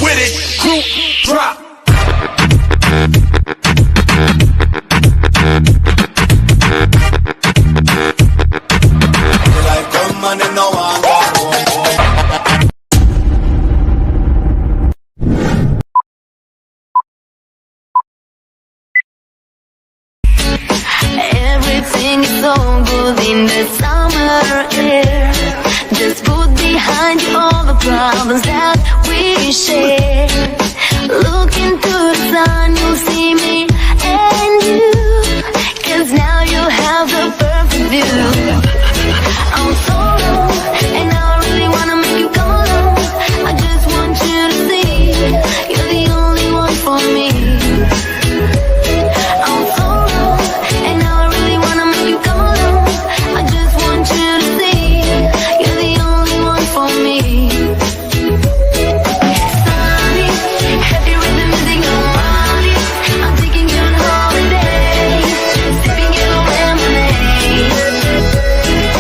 With it, group drop. Everything is so good in the summer air. Just put behind you all the problems that we share. Look into the sun, you'll see me and you. 'Cause now you have the perfect view.